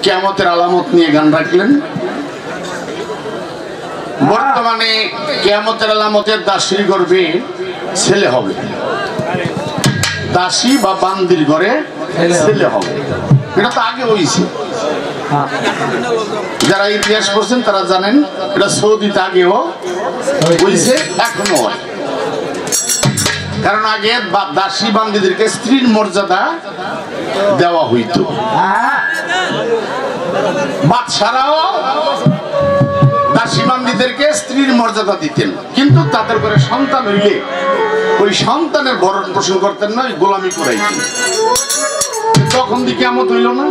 কিয়ামতের আলামত নিয়ে গান রাখলেন। বর্তমানে কিয়ামতের আলামতের দাসীর গর্ভে ছেলে হবে, দাসী বা বান্দির ঘরে ছেলে হবে। এটা তো আগে হয়েছে, যারা ইতিহাস পড়ছেন তারা জানেন এটা সৌদিতে আগেও হয়েছে, এখনো হয়। কারণ আগে দাসী বান্দিদেরকে স্ত্রীর মর্যাদা দেওয়া হইত, বাদশারাও দাসী বান্দিদেরকে স্ত্রীর মর্যাদা দিতেন, কিন্তু তাদের করে সন্তান হইলে ওই সন্তানের ভরণ পোষণ করতেন না, গোলামি করাইতেন। তখন দিকে কিয়ামত হইল না।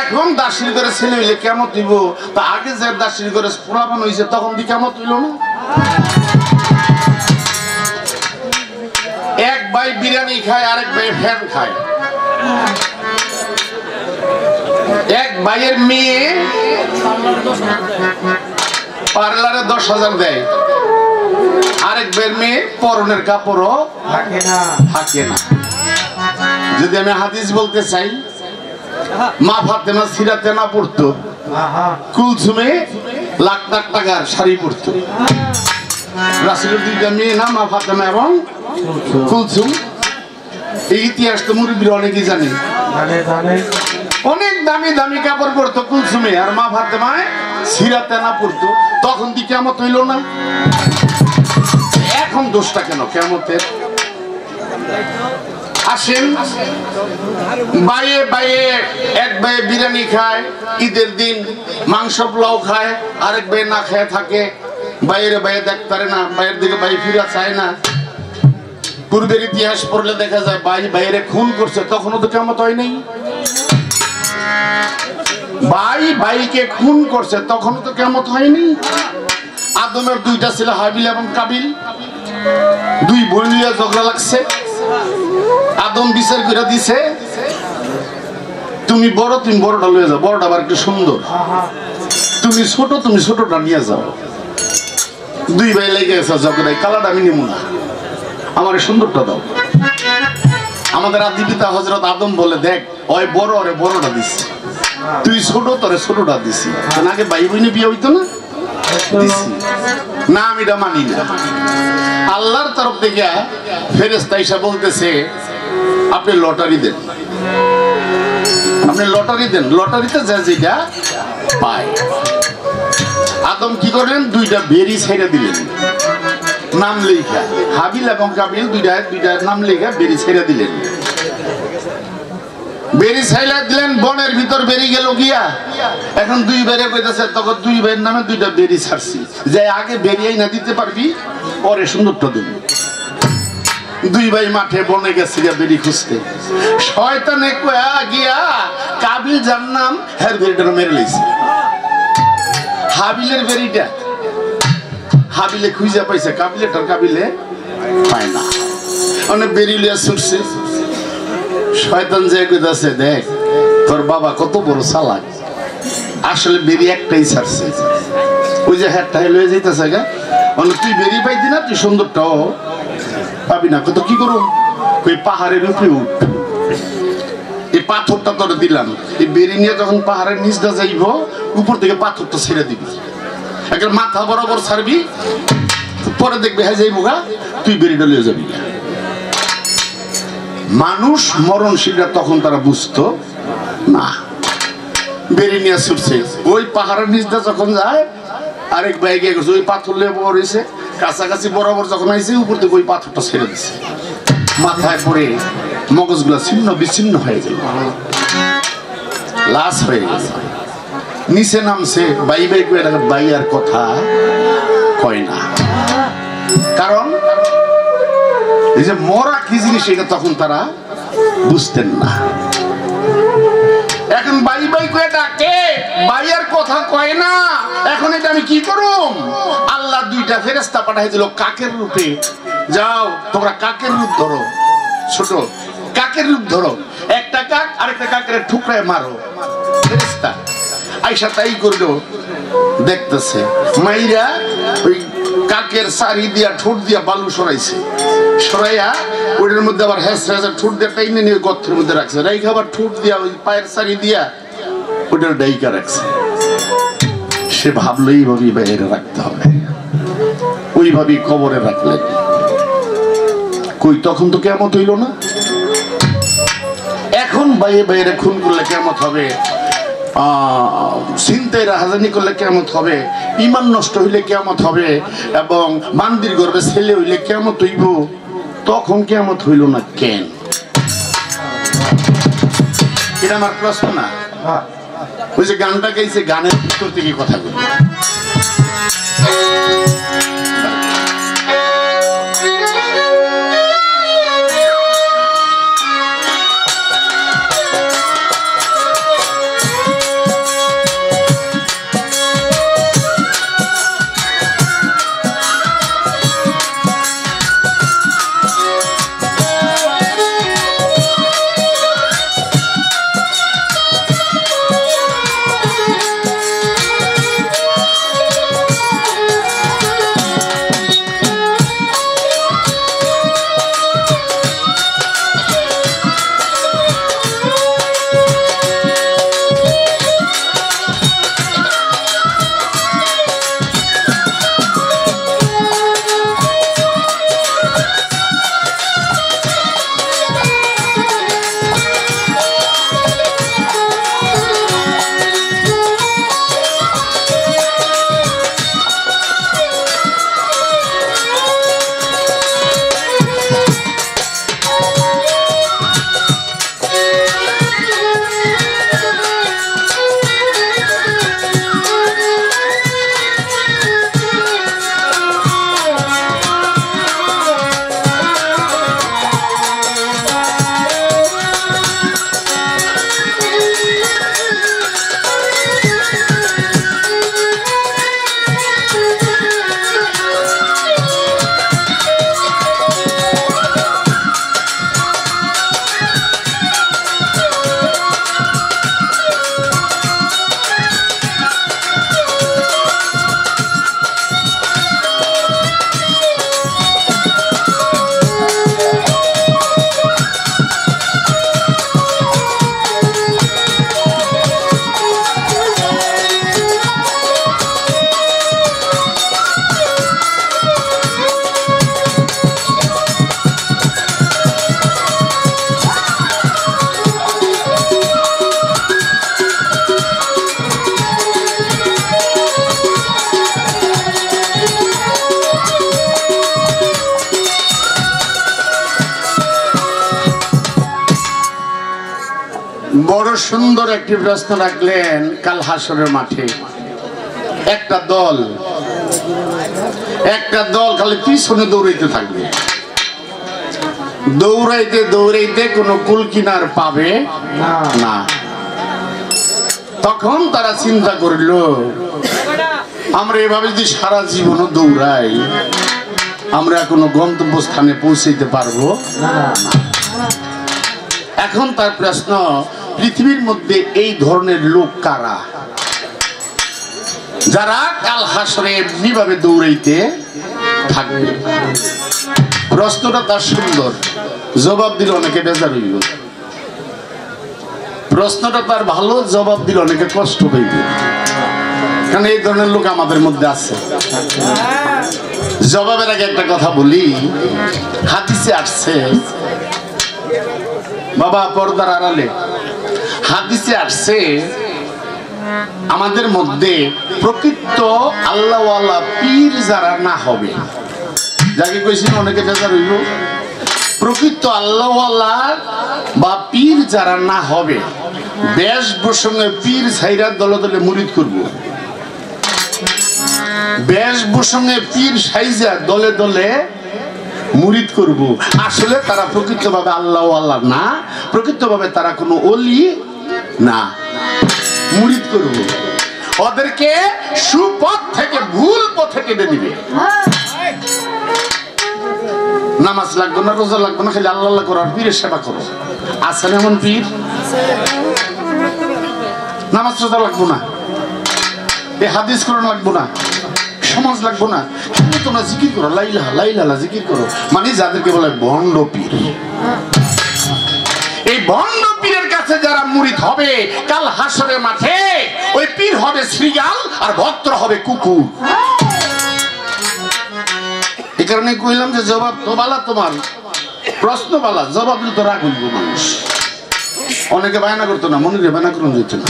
এখন দাসীর ঘরে ছেলে হইলে কিয়ামত হইব, তা আগে যে দাসীর ঘরে পোলাপান হইছে তখন দিকে কিয়ামত হইল না। এক ভাই বিরিয়ানি খায়, আরেক ভাই ফ্যান খায়। এক ভাইয়ের মেয়ে পার্লারে 10,000 দেয়, আরেক ভাইয়ের মেয়ে পরনের কাপড়ও থাকে না। যদি আমি হাদিস বলতে চাই, মা ফাতেমা সিরাতে না পড়তো, কুলসুমে লাখ লাখ টাকার শাড়ি পরতো। রাসূলের দুইটা মেয়ে না, মা ফাতেমা এবং কুলসুম। এই ইতিহাস তো মুরব্বীরা অনেকেই জানে। অনেক দামি দামি কাপড় পরতো কুলসুমে, আর মা ফাতেমায় সিরাতে না পড়তো। তখন কি কিয়ামত হইল না? এখন দোষটা কেন কিয়ামতের? আসেন, বাইয়ে বাইয়ে এক ভাই বিরিয়ানি খায়, ঈদের দিন মাংস পোলাও খায়, আরেক ভাই না খেয়ে থাকে। বাইরে বাইরে দেখতে পারে না, বাইরের দিকে বাই ফিরা চায় না। পূর্বের ইতিহাস পড়লে দেখা যায় ভাই বাইরে খুন করছে, তখনও তো কিয়ামত হয় নাই। ভাই ভাইকে খুন করছে, তখনও তো কিয়ামত হয়নি। আদমের দুইটা ছিল, হাবিল এবং কাবিল, দুই বোন নিয়ে ঝগড়া লাগছে। আদম বিচার করে দিছে, তুমি বড়, তুমি বড়টা লয়ে যাও, বড়টা আবার একটু সুন্দর। তুমি ছোট, তুমি ছোটটা নিয়ে যাও। দুই ভাই লেগে গেছে ঝগড়ায়, কালাটা আমি নিব না, আমার সুন্দরটা দাও। আমাদের আদি পিতা হযরত আদম বলে, দেখ ওই বড়, ওরে বড়টা দিছি, তুই ছোট, তোরে ছোটটা দিছি। আগে ভাই বোনে বিয়ে হইতো না, দিছি না, আমি এটা মানি না। আল্লাহর তরফ থেকে ফেরেশতা এসে বলতেছে, আপনি লটারি দেন, আপনি লটারি দেন, লটারিতে যা যেটা পায়। আদম কি করলেন? দুইটা বেরি ছেড়ে দিলেন, নাম লেখা। হাবিল এবং কাবিল দুইটা নাম লেখা বেরি ছেড়ে দিলেন। বেরি ছাইলা দিলেন, বনের ভিতর বেরি গেল গিয়া। এখন দুই বেরে কইতাছে, তখন দুই ভাইয়ের নামে দুইটা বেরি ছাড়ছি, যে আগে বেরিয়াই না দিতে পারবি, পরে সুন্দরটা দেব। দুই ভাই মাঠে বনে গেছে বেরি খুঁজতে। শয়তানে কয়া গিয়া কাবিল যার নাম, হ্যাঁ বেরিটা মেরে লইছে। হাবিলের বেরিটা হাবিলে খুঁজে পাইছে, কাবিলেটার কাবিলে পায় না। অনেক বেরি লিয়া ছুটছে। শয়তান যে কইতাছে, দেখ তোর বাবা কত বড় চালাক, আসলে বেরি একটাই ছাড়ছে। ওই যে হ্যাঁ টাই লয়ে যাইতেছে গা, তুই বেরি পাইতি না, তুই সুন্দরটাও পাবি না। কত কি করুন? ওই পাহাড়ের উপরে উঠ, এই পাথরটা তোর দিলাম, এই বেরি নিয়ে যখন পাহাড়ের নিচটা যাইব, উপর থেকে পাথরটা ছেড়ে দিবি, একটা মাথা বরাবর ছাড়বি, পরে দেখবি হ্যাঁ যাইব গা, তুই বেরিটা লয়ে যাবি। মানুষ মরণশীলরা তখন তারা বুঝতো না। বেরি নিয়ে ছুটছে, ওই পাহাড়ের নিচটা যখন যায়, আরেক ভাই গিয়ে গেছে, ওই পাথর লিয়ে পড়েছে, কাছাকাছি বরাবর যখন আইছে, উপর থেকে ওই পাথরটা ছেড়ে দিছে। মাথায় পড়ে মগজগুলা ছিন্ন বিচ্ছিন্ন হয়ে গেল, লাশ হয়ে গেছে। নিচে নামছে, বাই বাই করে বাই আর কথা কয় না, কারণ এই যে মরা কি জিনিস এটা তখন তারা বুঝতেন না। এখন বাই বাই করে ডাকে, বাই আর কথা কয় না। এখন এটা আমি কি করুম? আল্লাহ দুইটা ফেরেশতা পাঠাই দিল কাকের রূপে, যাও তোমরা কাকের রূপ ধরো, ছোট কাকের রূপ ধরো, একটা কাক আরেকটা কাকের ঠুকরায় মারো। ফেরেশতা আইসা তাই করলো, দেখতেছে মাইরা ওই কাকের সারি দিয়া ঠোঁট দিয়া বালু সরাইছে। সরাইয়া ওইটার মধ্যে আবার ঠোঁট দিয়ে টাইনে নিয়ে গর্তের মধ্যে রাখছে, রাইখা আবার ঠোঁট দিয়া ওই পায়ের সারি দিয়া ওইটার ডাইকা রাখছে। সে ভাবলো এইভাবেই বাইরে রাখতে হবে, ওইভাবেই কবরে রাখলেন। কই তখন তো কেমত হইল না, এখন বাইরে বাইরে খুন করলে কেমত হবে, ছিনতাই রাহাজানি করলে কেমত হবে, ইমান নষ্ট হইলে কেমত হবে, এবং বান্দির গর্ভে ছেলে হইলে কেমত হইব, তখন কেমত হইল না কেন? এটা আমার প্রশ্ন না। ওই যে গানটা গাইছে, গানের ভিতর থেকে কথা বলি। বড় সুন্দর একটি প্রশ্ন রাখলেন। কাল হাসরের মাঠে একটা দল খালি পিছনে দৌড়াইতে থাকবে, দৌড়াইতে দৌড়াইতে কোনো কুল কিনার পাবে না। তখন তারা চিন্তা করিল, আমরা এভাবে যদি সারা জীবন দৌড়াই, আমরা কোনো গন্তব্যস্থানে পৌঁছাইতে পারবো না। এখন তার প্রশ্ন, পৃথিবীর মধ্যে এই ধরনের লোক কারা, যারা কাল হাসরে এমনিভাবে দৌড়াইতে থাকবে? প্রশ্নটা তার সুন্দর, জবাব দিলে অনেকে বেজার হইব। প্রশ্নটা তার ভালো, জবাব দিলে অনেকে কষ্ট হইবে, কারণ এই ধরনের লোক আমাদের মধ্যে আছে। জবাবের আগে একটা কথা বলি, হাদিসে আসছে, বাবা পর্দার আড়ালে হাদিসে আসছে, আমাদের মধ্যে প্রকৃত আল্লাহওয়ালা পীর যারা না হবে, যাকে কইছিল অনেকে বেজার হইল, প্রকৃত আল্লাহওয়ালা বা পীর যারা না হবে, বেশভূষণে পীর ছাইরা দলে দলে মুরিদ করব, বেশভূষণে পীর সাইজা দলে দলে মুরিদ করব। আসলে তারা প্রকৃতভাবে আল্লাহওয়ালা না, প্রকৃতভাবে তারা কোনো ওলি না। মুরিদ করব, ওদেরকে সুপথ থেকে ভুল পথে কেটে দিবে। নামাজ লাগবে না, রোজা লাগবে না, খালি আল্লাহ করো আর পীরের সেবা করো। আছেন এমন পীর? নামাজ রোজা লাগবো না, এই হাদিস করণ লাগবো না, সমাজ লাগবো না, তোমরা জিকির করো, লাইলা লাইলা জিকির করো, মানে যাদেরকে বলে ভণ্ড পীর। এই ভণ্ড পীরের কাছে যারা মুরিদ হবে কাল হাসরের মাঠে, ওই পীর হবে শ্রীগাল আর ভক্তরা হবে কুকুর। এই কারণে কইলাম যে জবাব তো বালা, তোমার প্রশ্ন বালা, জবাব দিল তো রাগ হইব মানুষ। অনেকে বায়না করতো না, মনে বায়না করুন যেত না,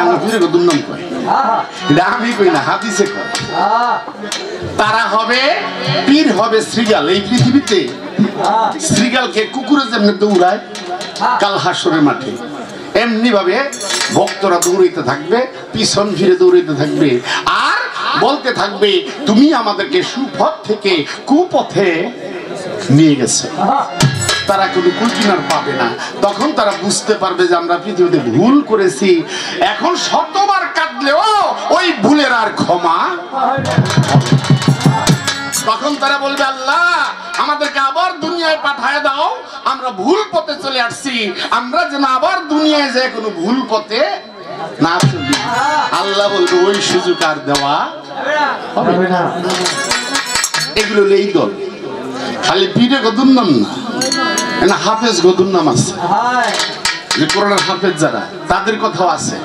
আমার পীরের দুর্নাম কয়, আমি কই না, হাদিসে কয়। তারা হবে পীর হবে শ্রীগাল। এই পৃথিবীতে শ্রীগালকে কুকুরে যেমনি দৌড়ায় কাল হাসরের মাঠে, এমনি ভাবে ভক্তরা দৌড়াইতে থাকবে, পিছন ফিরে দৌড়াইতে থাকবে আর বলতে থাকবে তুমি আমাদেরকে সুপথ থেকে কুপথে নিয়ে গেছে। তারা কোনো কুলকিনার পাবে না। তখন তারা বুঝতে পারবে যে আমরা পৃথিবীতে ভুল করেছি। এখন শতবার কাঁদলেও ওই ভুলের আর ক্ষমা। তখন তারা বলবে আল্লাহ আমাদেরকে আবার দুনিয়ায় পাঠায় দাও, আমরা ভুল পথে চলে আসছি, আমরা যেন আবার দুনিয়ায় যায় কোনো ভুল পথে না চলি। আল্লাহ বলবে ওই সুযোগ আর দেওয়া হবে না। এগুলো এই দল খালি পীরে গদুর নাম না, হাফেজ গদুর নাম আছে, যে কোরআনের হাফেজ যারা, তাদের কথাও আছে।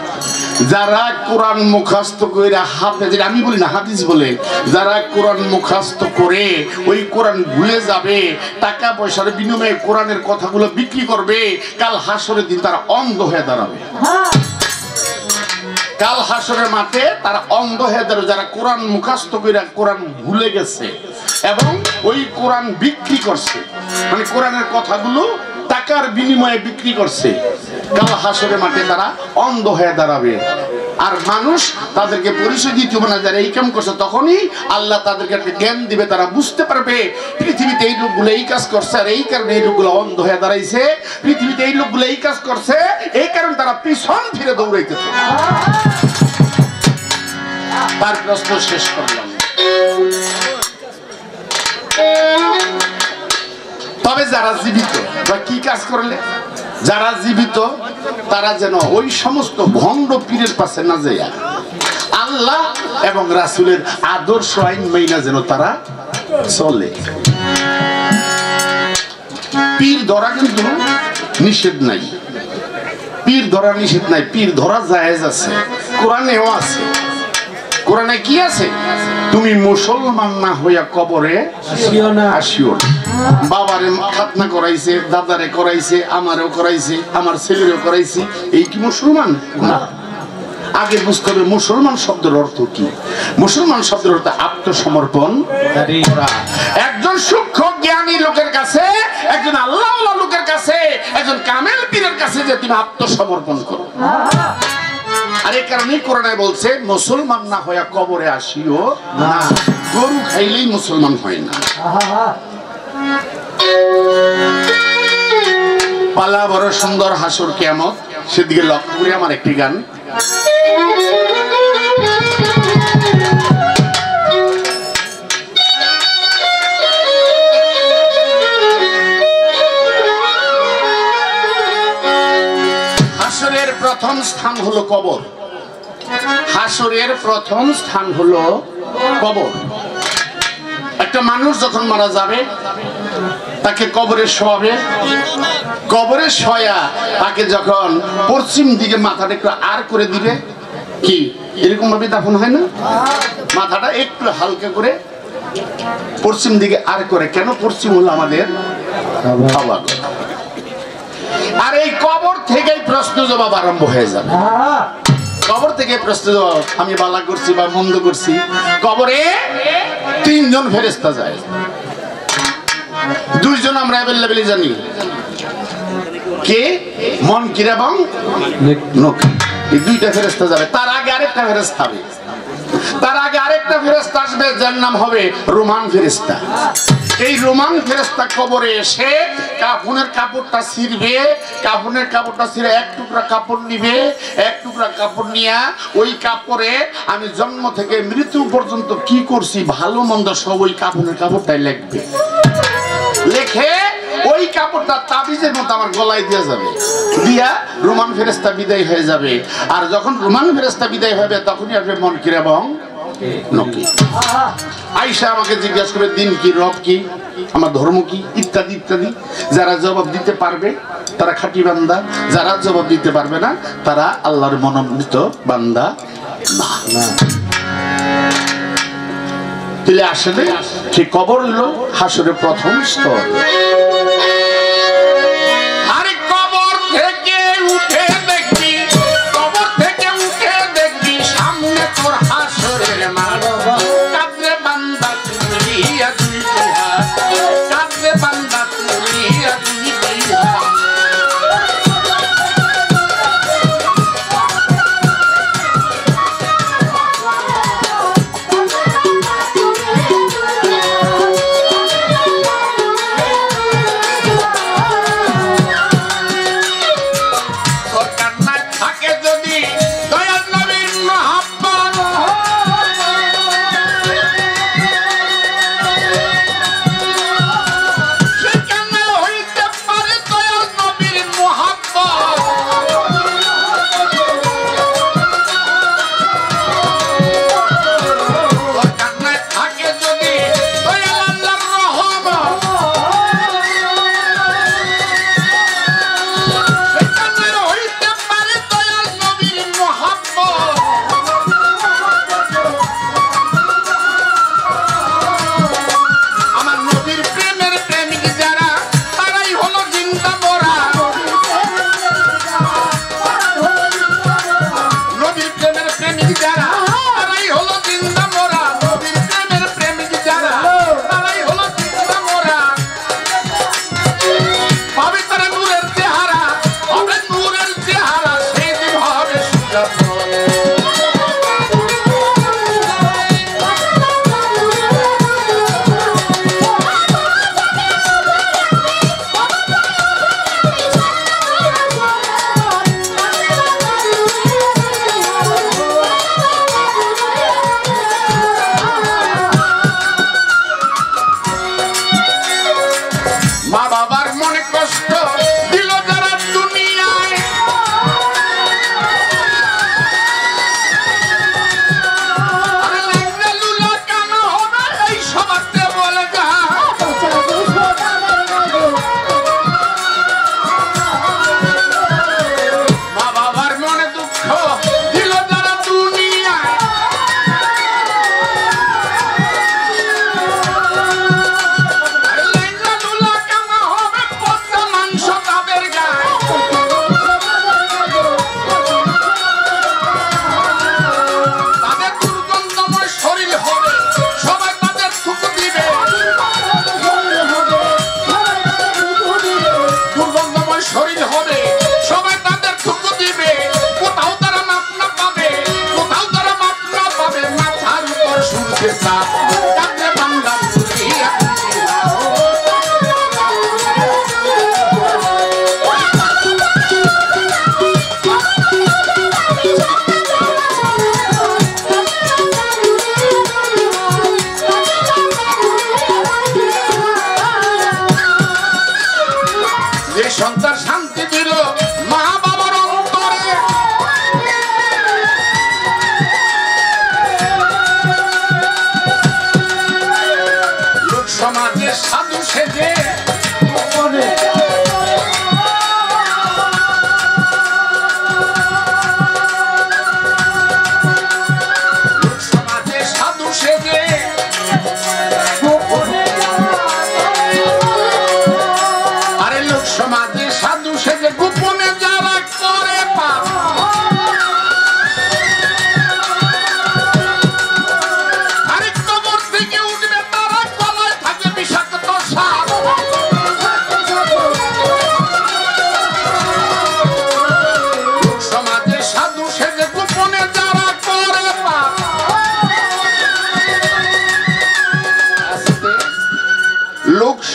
যারা কোরআন মুখস্থ করে হাফেজ, আমি বলি না হাদিস বলে, যারা কোরআন মুখস্থ করে ওই কোরআন ভুলে যাবে, টাকা পয়সার বিনিময়ে কোরআনের কথাগুলো বিক্রি করবে, কাল হাসরের দিন তারা অন্ধ হয়ে দাঁড়াবে। কাল হাসরের মাঠে তারা অন্ধ হয়ে দাঁড়াবে। যারা কোরআন মুখস্থ করে কোরআন ভুলে গেছে এবং ওই কোরআন বিক্রি করছে, মানে কোরআনের কথাগুলো টাকার বিনিময়ে বিক্রি করছে, কাল হাসরের মাঠে তারা অন্ধ হয়ে দাঁড়াবে। আর মানুষ তাদেরকে পরিচয় দিতে হবে না যারা এই কাম করছে। তখনই আল্লাহ তাদেরকে একটা জ্ঞান দিবে, তারা বুঝতে পারবে পৃথিবীতে এই লোকগুলো এই কাজ করছে আর এই কারণে এই লোকগুলো অন্ধ হয়ে দাঁড়াইছে, পৃথিবীতে এই লোকগুলো এই কাজ করছে এই কারণে তারা পিছন ফিরে দৌড়াইতেছে। তার প্রশ্ন শেষ করলাম। তবে যারা জীবিত বা কি কাজ করলে, যারা জীবিত তারা যেন ওই সমস্ত ভণ্ড পীরের পাশে না যায়, আল্লাহ এবং রাসূলের আদর্শ আইন মাইনা যেন তারা চলে। পীর ধরা কিন্তু নিষেধ নাই, পীর ধরা নিষেধ নাই, পীর ধরা জায়েজ আছে, কোরআনেও আছে। কোরআনে কি আছে? তুমি মুসলমান না হইয়া কবরে আসিও না। বাবারে খাতনা করাইছে, দাদারে করাইছে, আমারও করাইছে, আমার ছেলেরও করাইছে, এই কি মুসলমান না? আগে বুঝতে হবে মুসলমান শব্দের অর্থ কি। মুসলমান শব্দের অর্থ আত্মসমর্পণ করা। একজন সূক্ষ্ম জ্ঞানী লোকের কাছে, একজন আল্লাহওয়ালা লোকের কাছে, একজন কামেল পীরের কাছে যে তুমি আত্মসমর্পণ করো। আর এই কারণেই কোরআনে বলছে মুসলমান না হইয়া কবরে আসিও না। গরু খাইলেই মুসলমান হয় না। পালা বড় সুন্দর হাসর কিয়ামত, সেদিকে লক্ষ্য করে আমার একটি গান। হাসরের প্রথম স্থান হলো কবর। হাসরের প্রথম স্থান হলো কবর। একটা মানুষ যখন মারা যাবে তাকে কবরে শোয়াবে। কবরে শোয়া তাকে যখন পশ্চিম দিকে মাথাটা একটু আর করে দিবে, কি এরকম ভাবে দাফন হয় না? মাথাটা একটু হালকা করে পশ্চিম দিকে আর করে। কেন? পশ্চিম হলো আমাদের খাওয়া। আর এই কবর থেকেই প্রশ্ন জবাব আরম্ভ হয়ে যাবে। কবর থেকে প্রশ্ন জবাব, আমি বালা করছি বা মন্দ করছি। কবরে তিনজন ফেরেশতা যায়, দুইজন আমরা অ্যাভেলেবেল জানি, কে? মুনকির এবং নাকির। এই দুইটা ফেরেশতা যাবে। তার আগে আরেকটা ফেরেশতা হবে, তার আগে আরেকটা ফেরেশতা আসবে যার নাম হবে রোমান ফেরেশতা। এই রোমান ফেরেশতা কবরে এসে কাফনের কাপড়টা ছিঁড়বে। কাফনের কাপড়টা ছিঁড়ে এক টুকরা কাপড় নিবে। এক টুকরা কাপড় নিয়ে ওই কাপড়ে আমি জন্ম থেকে মৃত্যু পর্যন্ত কি করছি ভালো মন্দ সব ওই কাফনের কাপড়টাই লিখবে। লেখে ওই কাপড়টা তাবিজের মতো আমার গলায় দিয়ে যাবে, দিয়া রোমান ফেরেশতা বিদায় হয়ে যাবে। আর যখন রোমান ফেরেশতা বিদায় হবে তখনই আসবে মুনকির এবং নকি আয়েশা আমাকে জিজ্ঞাসা করে দিন কি, রব কি, আমার ধর্ম কি, ইত্যাদি ইত্যাদি। যারা জবাব দিতে পারবে তারা খাঁটি বান্দা, যারা জবাব দিতে পারবে না তারা আল্লাহর মনোনীত বান্দা না। তাহলে আসলে সে কবর হলো হাসরের প্রথম স্তর।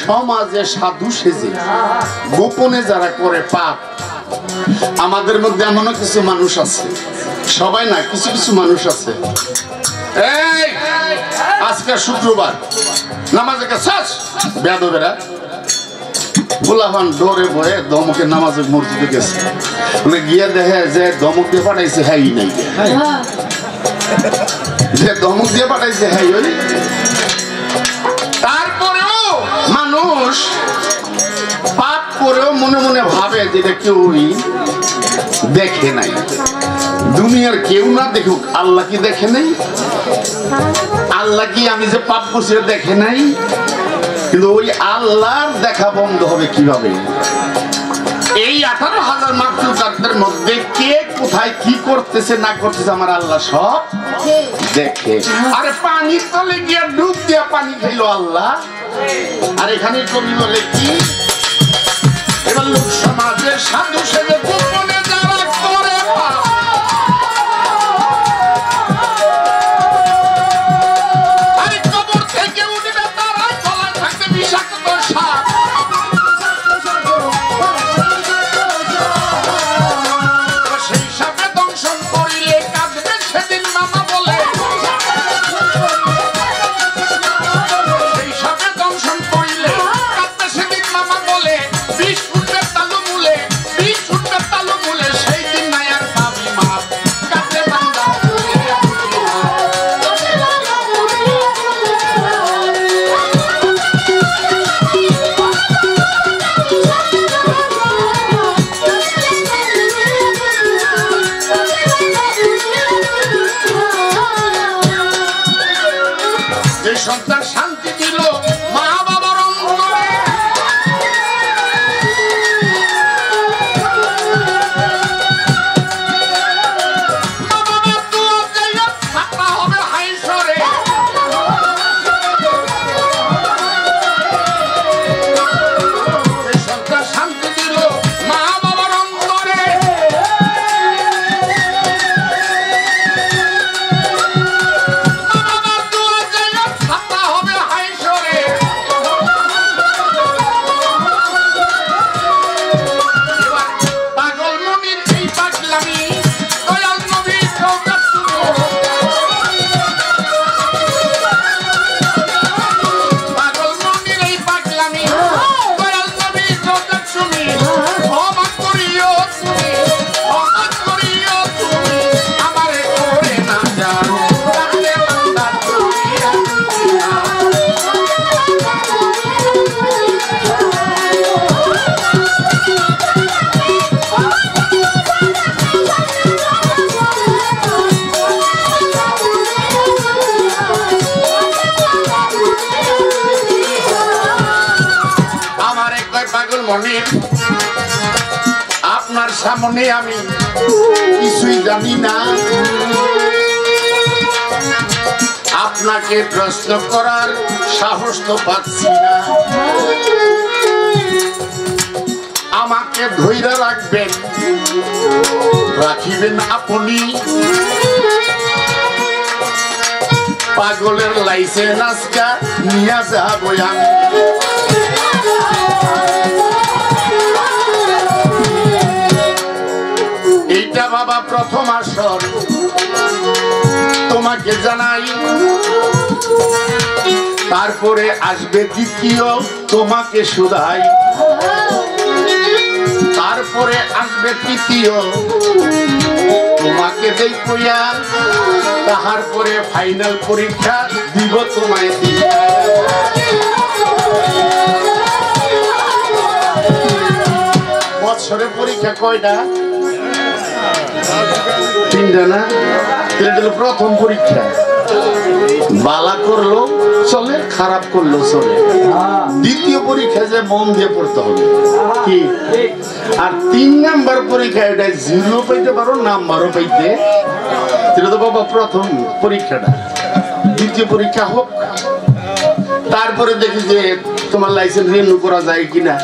সমাজে সাধু সেজে গোপনে যারা করে পাপ, আমাদের মধ্যে এমনও কিছু মানুষ আছে, সবাই না, কিছু কিছু মানুষ আছে, এই আজকে শুক্রবার নামাজে গেছে বেয়াদবেরা ফুলাফান ডোরে বয়ে দমকে নামাজে মসজিদে গেছে, গিয়ে দেখে যে দমক দিয়ে পাঠাইছে হ্যাঁ নাই সে ধমক দিয়ে পাঠাইছে। হ্যাঁ, ওই তারপরেও মানুষ পাপ করেও মনে মনে ভাবে যেটা কেউই দেখে নাই। দুনিয়ার কেউ না দেখুক, আল্লাহ কি দেখে নাই? আল্লাহ কি আমি যে পাপ করছি দেখে নাই? কিন্তু ওই আল্লাহর দেখা বন্ধ হবে কিভাবে? এই 18,000 মাখলুকাতের মধ্যে কে কোথায় কি করতেছে না করতেছে আমার আল্লাহ সব দেখে। আরে পানির তলে গিয়ে ডুব দিয়া পানি খাইলো আল্লাহ। আর এখানে কবি বলে কি, এবার লোক সমাজে সাধু সেজে গোপনে যারা করে পাপ, আরে কবর থেকে উঠবে তারা গলায় থাকবে বিষাক্ত সাপ। সেই সাপে দংশন করিলে কাঁদবে সেদিন মামা বলে। সেই সাপে দংশন করিলে কাঁদবে সেদিন মামা বলে। বিষ উঠবে তালু মূলে, বিষ উঠবে তালু মূলে, সেই দিন নাই আর পাবি মাপ। কাঁদবে বান্দা যে সন্তান শান্তি দিল মা বাবার অন্তরে, মা বাবার দোয়া যাইয়া থাকা হবে হাইসরে। যে সন্তান শান্তি দিল মা বাবার অন্তরে, মা বাবার দোয়া যাইয়া থাকা হবে হাইসরে। এবার পাগল মনির এই পাগলামি দয়াল নবীর রওজা শুনো। পাগল মনির এই পাগলামি দয়াল নবীর রওজা শুনি। ক্ষমা করিও তুমি, ক্ষমা করিও তুমি, আমারে করে না জানো রাখলে বান্দা তুমি রাখিয়া। আমার একবার পাগল মনির, আপনার সামনে আমি কিছুই জানি না, আপনাকে প্রশ্ন করার সাহস তো পাচ্ছি না। আমাকে ধৈর্য রাখবেন, রাখিবেন আপনি। পাগলের লাইসেন্স আজকা নিয়ে যাবো আমি। এইটা বাবা প্রথম আসর, তোমাকে জানাই। তারপরে আসবে দ্বিতীয়, তোমাকে শুধাই। তারপরে আসবে তৃতীয়, তোমাকে দেখইয়া। তাহার পরে ফাইনাল পরীক্ষা দিব তোমায় দিয়া। বছরে পরীক্ষা কয়টা? 3টা না? এটা প্রথম পরীক্ষা। বালা করলো চলে, খারাপ করলো চলে। দ্বিতীয় পরীক্ষা যে মন দিয়ে পড়তে হবে কি। আর 3 নাম্বার পরীক্ষা, এটা 0 পাইতে পারো, নাম্বারও পাইতে। এটা তো বাবা প্রথম পরীক্ষাটা। দ্বিতীয় পরীক্ষা হোক, তারপরে দেখি যে তোমার লাইসেন্স রিনিউ করা যায় কিনা।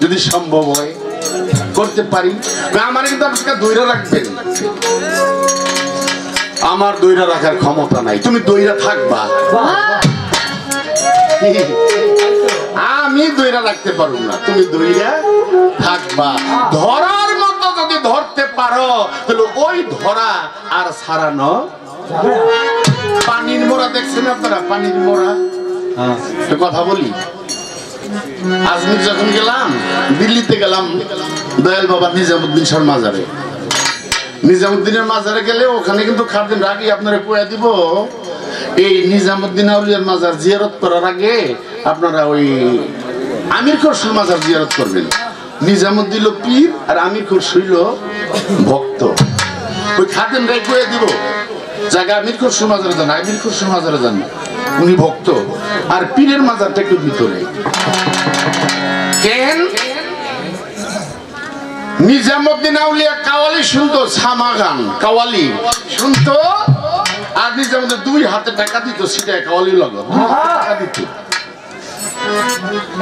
যদি সম্ভব হয় করতে পারি। আমার কিন্তু আপনাকে দৈরা রাখবেন, আমার দৈরা রাখার ক্ষমতা নাই। তুমি দৈরা থাকবা, আমি দৈরা রাখতে পারবো না। তুমি দৈরা থাকবা। ধরার মতো যদি ধরতে পারো তাহলে ওই ধরা আর ছাড়ানো। পানির মোড়া দেখছেন আপনারা? পানির মোড়া কথা বলি। আজমির যখন গেলাম, দিল্লিতে গেলাম দয়াল বাবা নিজামুদ্দিন শাহ মাজারে। নিজামুদ্দিনের মাজারে গেলে ওখানে কিন্তু খাদিম আগে আপনারা কয়ে দিব এই নিজামুদ্দিন আউলিয়ার মাজার জিয়ারত করার আগে আপনারা ওই আমির খসরুর মাজার জিয়ারত করবেন। নিজামুদ্দিন পীর আর আমির খসরু ভক্ত। ওই খাদিম রায় কয়ে দিব জায়গা আমির খসরুর মাজারে যান, আমির খসরুর মাজারে যান, উনি ভক্ত। আর পীরের মাজারটা একটু ভিতরে। কেন নিজামুদ্দিন আউলিয়া কাওয়ালি শুনতো, ছামা গান কাওয়ালি শুনতো, আর নিজামুদ্দিন 2 হাতে টাকা দিত, সেটা কাওয়ালি লগত টাকা দিত।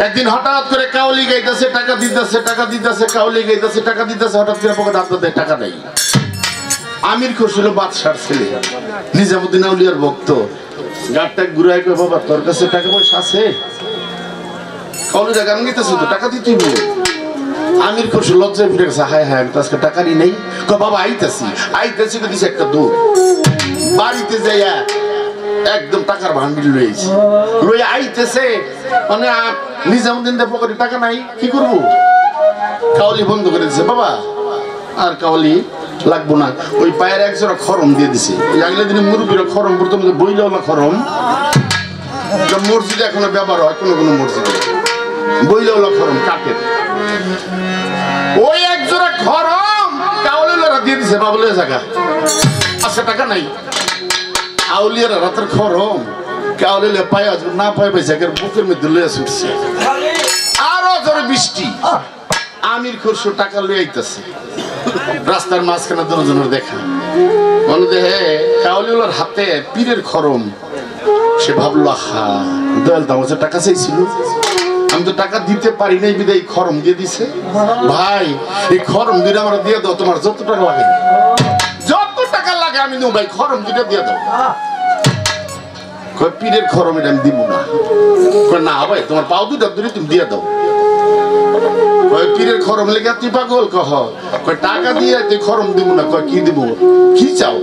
একদিন হঠাৎ করে কাওয়ালি গাইতেছে, টাকা দিতেছে, টাকা দিতেছে, কাওয়ালি গাইতেছে, টাকা দিতেছে, হঠাৎ করে পকেটে হাত দেয়, টাকা নেই। আমির খসরু বাদশার ছেলে, নিজামুদ্দিন আউলিয়ার ভক্ত। গাড়টা ঘুরাই কই বাবা তোর কাছে টাকা পয়সা আছে? কাওয়ালিরা গান গাইতেছে তো টাকা দিতেই বলে। আমির খসরু লজ্জায় ফিরে গেছে, হায় হায় আমি তো আজকে টাকারই নেই। বাবা আইতেছি আইতেছি তো দিছে একটা দূর বাড়িতে যাইয়া একদম টাকার ভান্ডিল লইছে, লই আইতেছে মানে নিজামুদ্দিন পকেটে টাকা নাই, কি করবো? কাওয়ালি বন্ধ করে দিছে। বাবা আর কাওয়ালি লাগবো না, ওই পায়ের একজোড়া খরম দিয়ে দিছে। আগলে দিনে মুরব্বীরা খরম প্রথমে বইলেওয়ালা খরম, মসজিদে এখনো ব্যবহার হয় কোনো কোনো মসজিদে, বইলেওয়ালা খরম কাঠের। ওই একজোড়া খরম কাওয়ালিরা দিয়ে দিছে বাবুলের জায়গা। আচ্ছা টাকা নাই, আউলিয়ারা রাতের খরম কাওয়ালিরা পায় না পায় পাইছে, বুকের মধ্যে লইয়া ছুটছে। আরো জোরে বৃষ্টি, আমির খসরু টাকা লই আইতেছে, রাস্তার মাঝখানে দুজনের দেখা। মনে দেহে কাওয়ালিওয়ালার হাতে পীরের খরম। সে ভাবলো আহা দয়াল তো আমার টাকা চাইছিল, আমি তো টাকা দিতে পারি নাই বিদায় খরম দিয়ে দিছে। ভাই এই খরম দিলে আমার দিয়ে দাও, তোমার যত টাকা লাগে, যত টাকা লাগে আমি দেবো ভাই, খরম দিলে দিয়ে দাও। পীরের খরম এটা আমি দিব না। না ভাই তোমার পাও দুটা ধরে তুমি দিয়ে দাও। পীরের খরম লেগে তুই পাগল? কহ টাকা দিয়ে তুই খরম দিব না। কয় কি দিব? কি চাও?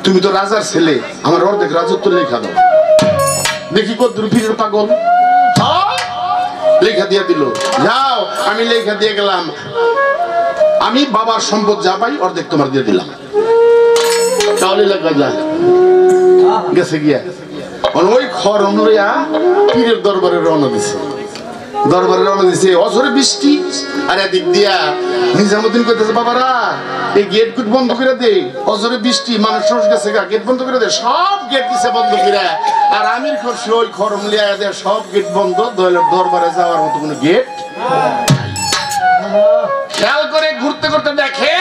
তুমি তো রাজার ছেলে, আমার অর্ধেক রাজত্ব লেখা দাও। দেখি কত পীরের পাগল, লেখা দিয়ে দিল। যাও আমি লেখা দিয়ে গেলাম, আমি বাবার সম্পদ যা পাই অর্ধেক তোমার দিয়ে দিলাম। তাহলে লেখা যায় গেছে গিয়া ওই খরম লইয়া পীরের দরবারে রওনা দিছে। দরবারে রওনা দিছে, অঝরে বৃষ্টি, আর এদিক দিয়া নিজামুদ্দিন কইতেছে বাবারা এই গেট গুট বন্ধ করে দে, অঝরে বৃষ্টি, মানুষ গেছে গেট বন্ধ করে দে। সব গেট দিছে বন্ধ করে, আর আমির খসরু ওই খরম লিয়া দেয়, সব গেট বন্ধ। দরবারে যাওয়ার মতো কোনো গেট। খেয়াল করে ঘুরতে ঘুরতে দেখে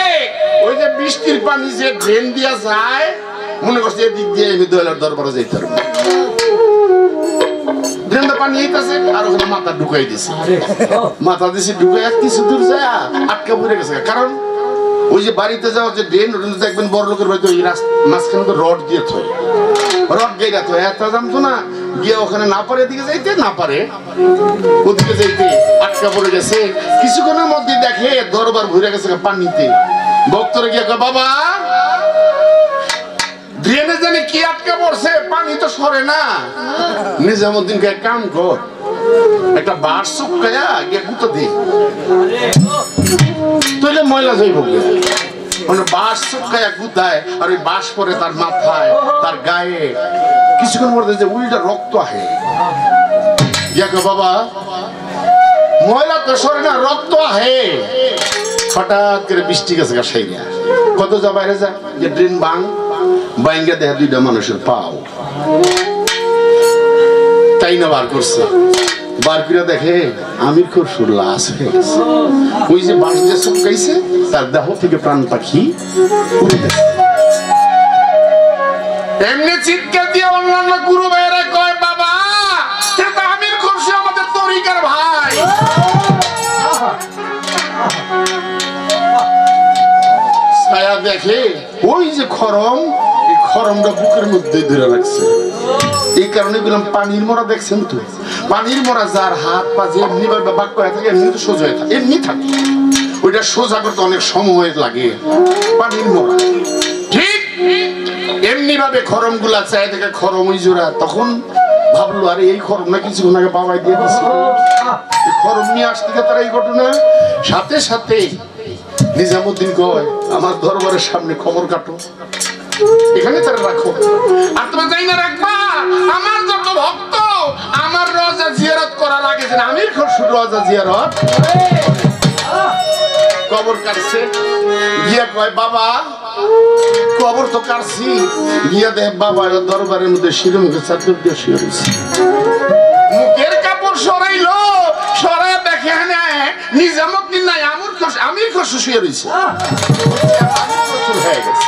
ওই যে বৃষ্টির পানি যে ড্রেন দিয়া যায়, মনে করছে এদিক দিয়ে আমি দয়ালের দরবারে যাইতে পারবো। ড্রেনটা পানি এইতেছে আর ওখানে মাথা ঢুকাই দিছে, মাথা দিছে ঢুকাই কিছু দূর যায় আটকা পড়ে গেছে। কারণ ওই যে বাড়িতে যাওয়া যে ড্রেন, ওটা দেখবেন বড় লোকের বাড়িতে ওই মাঝখানে তো রড দিয়ে থয়, রড গাইরা থয়, এত জানতো না গিয়ে ওখানে না পারে এদিকে যাইতে, না পারে ওদিকে যাইতে, আটকা পড়ে গেছে। কিছুক্ষণের মধ্যে দেখে দরবার ভরে গেছে পানিতে। ভক্তরা গিয়ে কয় বাবা ড্রেনে জানি কি আটকা পড়ছে, পানি তো সরে না। নিজামুদ্দিনকে এক কাম কর, একটা বাঁশ চুপকায়া গিয়ে গুঁতো দে, তাহলে ময়লা যাইব। মানে বাঁশ চুপকায়া গুতায়, আর ওই বাঁশ পরে তার মাথায় তার গায়ে। কিছুক্ষণ মধ্যে যে উল্টা রক্ত আহে। বাবা ময়লা তো সরে না, রক্ত আহে। হঠাৎ করে বৃষ্টি গেছে গাছাই না, কত যা বাইরে যা যে ড্রেন বাং বাইঙ্গা দেখা দুইটা মানুষের পাও, তাই না বার করছে। বার করে দেখে আমির খসরুর লাশ হয়ে গেছে। ওই যে বাঁশ দিয়ে চুপকাইছে তার দেহ থেকে প্রাণ পাখি উড়ে গেছে। এমনি চিৎকার দিয়ে অন্যান্য গুরু ভাইয়েরা কয় বাবা আমির খসরু আমাদের তরিকার ভাই। ছায়া দেখে ওই যে খরম, এই খরমটা বুকের মধ্যে ধরে রাখছে। এই কারণে বললাম পানির মরা দেখছেন তো, পানির মরা যার হাত পা যে এমনি ভাবে বাক করে থাকে এমনি তো সোজা থাকে, এমনি থাকে। ওইটা সোজা করতে অনেক সময় লাগে। পানির মরা ঠিক এমনি ভাবে খরম গুলা চায় দেখে খরম ওই জোড়া। তখন ভাবলো আরে এই খরম না কিছুক্ষণ আগে বাবাই দিয়ে দিচ্ছে, খরম নিয়ে আসতে তারা এই ঘটনা। সাথে সাথে নিজামুদ্দিন কয় আমার দরবারের সামনে খবর কাটো, এখানে তারা রাখো। আর তুমি যাই না রাখবা, আমার যত ভক্ত আমার রোজা জিয়ারত করার আগে যেন আমির খসরুর রোজা জিয়ারত। কবর কাটছে, গিয়া কয় বাবা কবর তো কাটছি, গিয়া দেখ বাবা দরবারের মধ্যে শিরে মুখে চাদর দিয়ে শুয়ে রয়েছে। মুখের কাপড় সরাইলো, সরাই দেখে নিজামুদ্দিন নাই আমির খসরু শুয়ে রয়েছে। হয়ে গেছে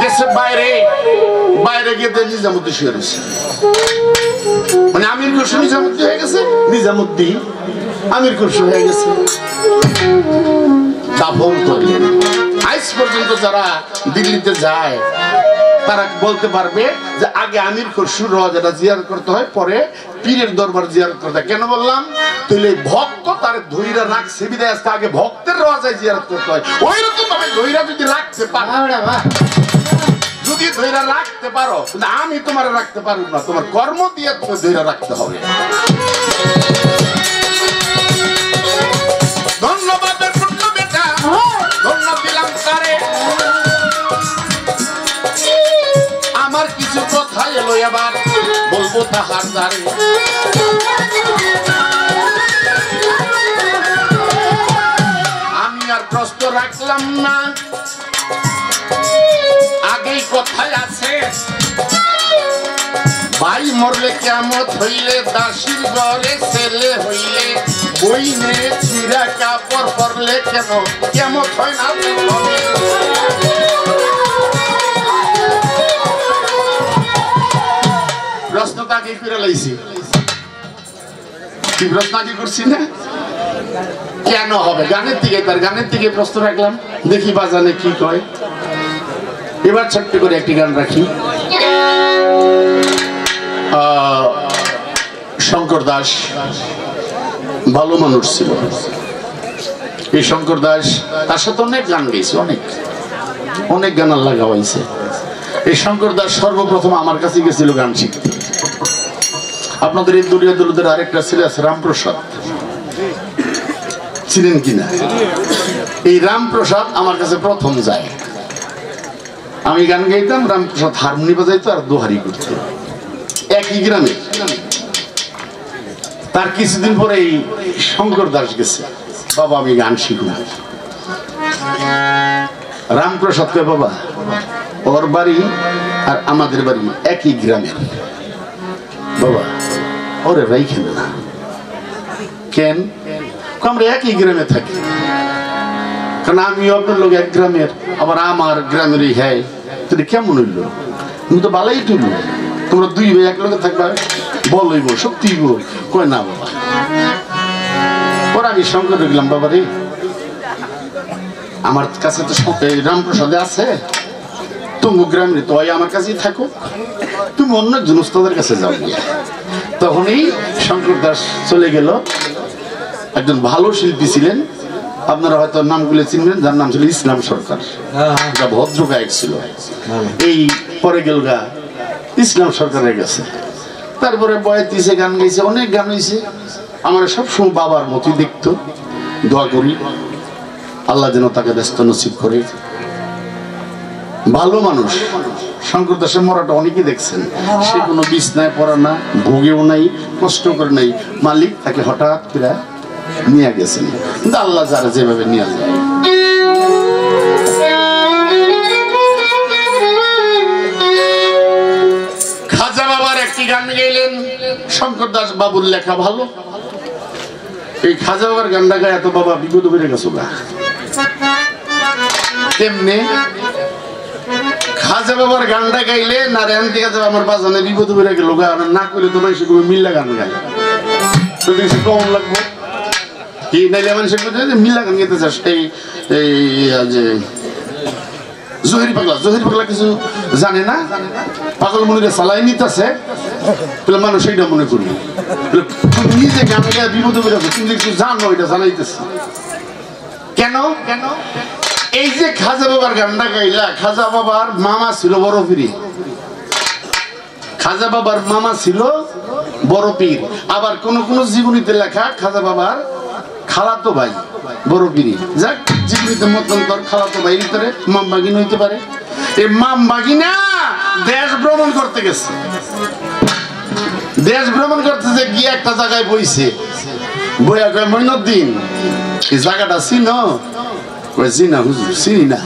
দেশের বাইরে, বাইরে গিয়ে নিজামুদ্দিন শুয়ে রয়েছে। মানে আমির খসরু নিজামুদ্দিন হয়ে গেছে, নিজামুদ্দিন আমির খসরু হয়ে গেছে। দাফন করলেন। আজ পর্যন্ত যারা দিল্লিতে যায় তারা বলতে পারবে যে আগে আমির খসরুর রওজাটা জিয়ারত করতে হয়, পরে পীরের দরবার জিয়ারত করতে হয়। কেন বললাম? তাহলে ভক্ত তার ধৈর্য রাখছে বিদায় আজকে আগে ভক্তের রওজায় জিয়ারত করতে হয়। ওই রকম ভাবে ধৈর্য যদি রাখতে পারো, যদি ধৈর্য রাখতে পারো, আমি তোমার রাখতে পারবো না, তোমার কর্ম দিয়ে ধৈর্য রাখতে হবে। ধন্যবাদ বেটা, ধন্যবাদ দিলাম তারে। আমার কিছু কথা এলো এবার বলবো তাহার দ্বারে। আমি আর প্রশ্ন রাখলাম না, আগেই কথায় আছে ভাই মরলে কেমত হইলে দাসীর ঘরে ছেলে হইলে বইনে চিরা কাপড় পরলে কেন কেমত হয় না। প্রশ্নটা আগে করে লাইছি, কি প্রশ্ন আগে করছি না? কেন হবে? গানের দিকে, তার গানের দিকে প্রশ্ন রাখলাম, দেখি বাজানে কি কয়। এবার ছোট্ট করে একটি গান রাখি। শঙ্কর দাস ভালো মানুষ ছিল। এই শঙ্কর দাস তার সাথে অনেক গান গেছে, অনেক গান আল্লাহ গাওয়াইছে। এই শঙ্কর দাস সর্বপ্রথম আমার কাছে গেছিল গান শিখতে। আপনাদের এই দলীয় দলদের আরেকটা ছেলে আছে রামপ্রসাদ, ছিলেন কিনা? এই রামপ্রসাদ আমার কাছে প্রথম যায়। আমি গান গাইতাম, রামপ্রসাদ হারমোনি বাজাইতো আর দোহারি করতো, একই গ্রামে। তার কিছুদিন পরে এই শঙ্কর দাস গেছে, বাবা আমি গান শিখব। রামপ্রসাদ কয় বাবা ওর বাড়ি আর আমাদের বাড়ি একই গ্রামের, বাবা ওরে রাইখেন না। কেন? আমরা একই গ্রামে থাকি, কারণ আমিও আপনার লোক এক গ্রামের, আবার আমার গ্রামেরই। হ্যাঁ তুমি কেমন হইল? তুমি তো ভালোই তুলল, তোমরা দুই ভাই এক লোকে থাকবা, বলইব সত্যি কয় না বাবা। পরে আমি সঙ্গে দেখলাম বাবা রে, আমার কাছে তো রামপ্রসাদে আছে, তুমি গ্রামের তো আমার কাছেই থাকো, তুমি অন্য একজন উস্তাদের কাছে যাও। তখনই শঙ্কর দাস চলে গেল। একজন ভালো শিল্পী ছিলেন, আপনারা হয়তো নামগুলো চিনবেন, যার নাম ছিল ইসলাম সরকার, ভদ্র গায়ক ছিল। এই পরে গেল গা ইসলাম সরকারের কাছে। তারপরে বয়ে দিয়েছে, গান গাইছে, অনেক গান হয়েছে। আমার সবসময় বাবার মতোই দেখতো। দোয়া করি আল্লাহ যেন তাকে ব্যস্ত নসিব করে। ভালো মানুষ। শঙ্কর দাসের মরাটা অনেকেই দেখছেন, সে কোনো বিছনায় পড়া না, ভোগেও নাই, কষ্ট করে নাই, মালিক তাকে হঠাৎ করে নিয়ে গেছেন। কিন্তু আল্লাহ যারা যেভাবে নিয়ে যায়। খাজা বাবার একটি গান গাইলেন, শঙ্কর দাস বাবুর লেখা ভালো। এই খাজা বাবার গানটা গায়ে এত বাবা বিপদ বেড়ে গেছো গা। তেমনি খাজা বাবার গানটা গাইলে না রেন থেকে যাবে আমার বাজানে বিপদ বেড়ে গেল গা, না করলে তো মানুষ মিল্লা গান গায়, তো বেশি কম লাগবো। কি নাইলে মানুষের মিল্লা গান গাইতে চাস? এই যে জহির পাগলা কিছু জানে না, পাগল মনে চালাই নিতেছে, মানুষ এইটা মনে করি নিজে গান গায়ে বিপদ বেড়ে গেছে, কিন্তু কিছু জানো এটা জানাইতেছে কেন? এই যে খাজা বাবার গানটা গাইলা, খাজা বাবার মামা ছিল বড় পীর। খাজা বাবার মামা ছিল বড় পীর। আবার কোন কোন জীবনীতে লেখা খাজা বাবার খালাতো ভাই বড় পিড়ি যাক জীবিত মতন তোর খালাতো ভাইয়ের ভিতরে মামবাগিন হইতে পারে। এই মামবাগিনা দেশ ভ্রমণ করতে গেছে, দেশ ভ্রমণ করতেছে গিয়ে একটা জায়গায় বইছে, বইয়া কয় মইনুদ্দিন এই জায়গাটা চিনো? কয় চিনা হুজুর, চিনি না।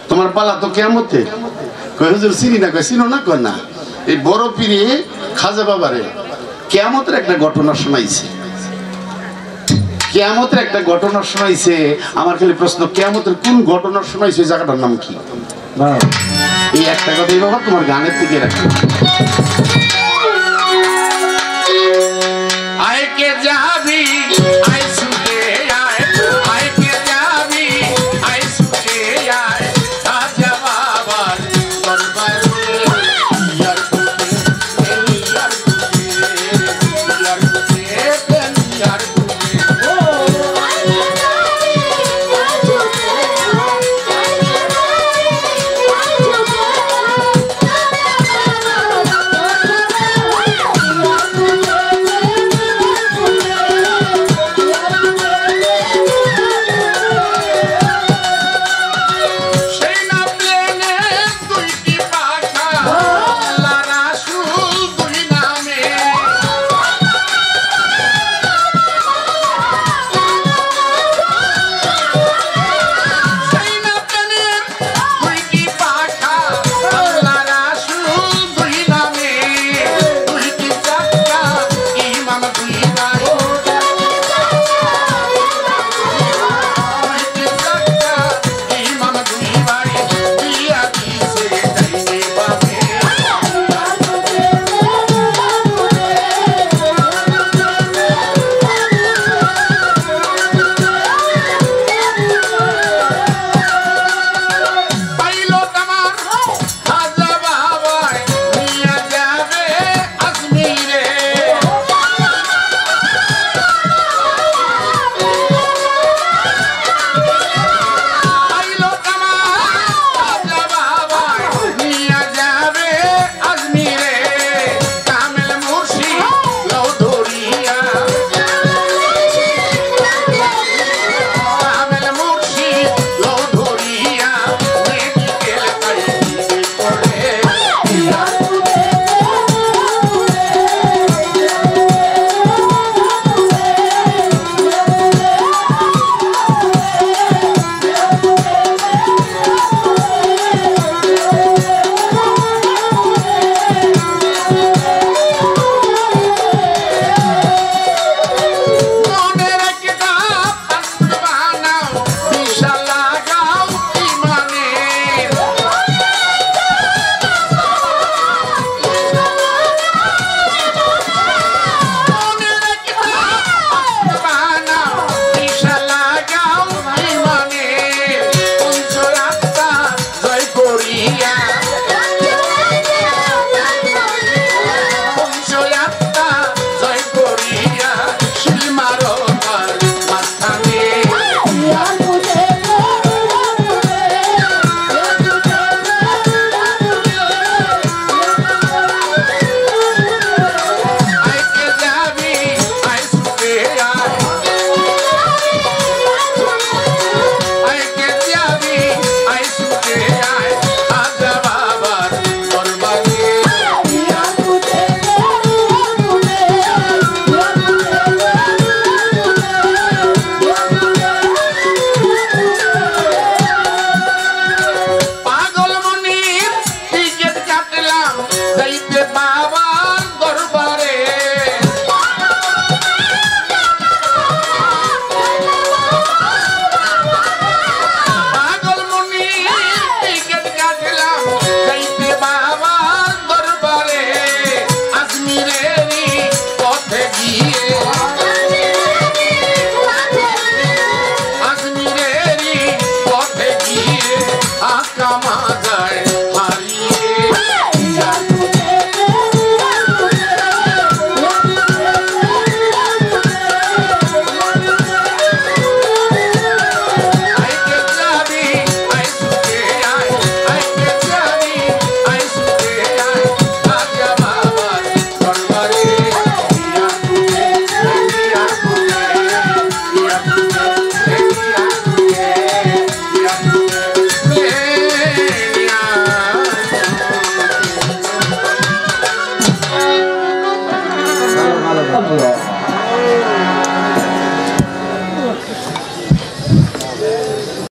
তোমার পালা তো কিয়ামতে? কয় হুজুর চিনি না। কয় চিনো না? কয় না। এই বড় পীরে খাজা বাবারে কিয়ামতের একটা ঘটনা শোনাইছে, কিয়ামতের একটা ঘটনা শোনাইছে। আমার খালি প্রশ্ন, কিয়ামতের কোন ঘটনা শোনাইছে? জায়গাটার নাম কি? এই একটা কথাই বাবা তোমার গানের থেকে রাখি। আয় কে যাবি আয় সুখে আয়, আয় কে যাবি আয় সুখে আয়, খাজা বাবার দরবারে ইয়ার কুতে ইয়ার কুতে ইয়ার কুতে ইয়ার কুতে। ও